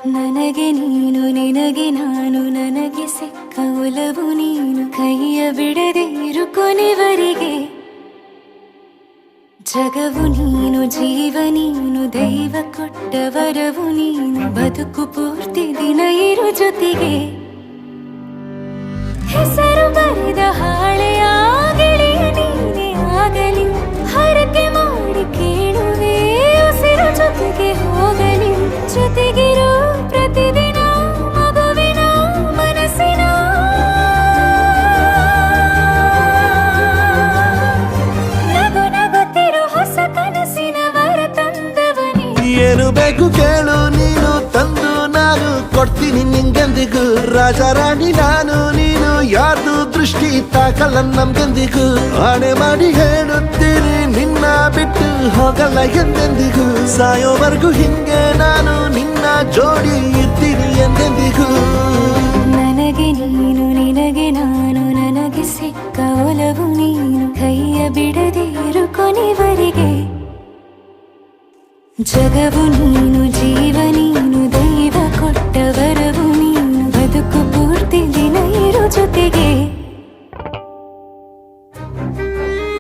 ನನಗೆ ನೀನು ನಿನಗೆ ನಾನು ನನಗೆ ಸಿಕ್ಕ ಒಲವು ನೀನು ಕೈಯ ಬಿಡದೆ ಇರು ಕೊನೆವರೆಗೆ ಜಗವು ನೀನು ಜೀವ ನೀನು ದೈವ ಕೊಟ್ಟ ವರವು ನೀನು ಬದುಕು ಪೂರ್ತಿ ದಿನ ಇರು ಜೊತೆಗೆ ಹೆಸರು ಬರೆದ ಹಾಳೆಯ ಗೆಳೆಯ ನೀನೇ ಆಗಲಿ ಹರಕೆ ಮಾಡಿ ಕೇಳುವೆ ಉಸಿರು ಜೊತೆಗೆ ಹೋಗಲಿ ಜೊತೆಗಿರೋ ಪ್ರತಿದಿನ ಮಗುವಿನ ಮನಸ್ಸಿನ ನಗು ನಗುತ್ತಿರೋ ಹೊಸ ಕನಸಿನ ವರ ತಂದವನೇ ಏನು ಬೇಕು ಕೇಳು ನೀನು ತಂದು ನಾನು ಕೊಡ್ತೀನಿ ನಿಂಗೆಂದಿಗೂ ರಾಜ ರಾಣಿ ನಾನು ನೀನು ಯಾರ್ದು ದೃಷ್ಟಿ ತಾಕಲ್ಲ ನಮ್ಗೆಂದಿಗೂ ಆಣೆ ಮಾಡಿ ಹೇಳುತ್ತೀನಿ ನಿನ್ನ ಬಿಟ್ಟು ಹೋಗಲ್ಲ ಎಂದೆಂದಿಗೂ ಸಾಯೋವರೆಗೂ ಹಿಂಗೆ ನಾನು ನಿನ್ನ ಜೋಡಿ ಇರ್ತೀನಿ ಎಂದೆಂದಿಗೂ ನನಗೆ ನೀನು ನಿನಗೆ ನಾನು ನನಗೆ ಸಿಕ್ಕ ಒಲವು ನೀನು ಕೈಯ ಬಿಡದೆ ಇರು ಕೊನೆವರೆಗೆ ಜಗವು ನೀನು ಜೀವ ನೀನು ದೈವ ಕೊಟ್ಟ ವರವು ನೀನು ಬದುಕು ಪೂರ್ತಿ ದಿನ ಇರು ಜೊತೆಗೆ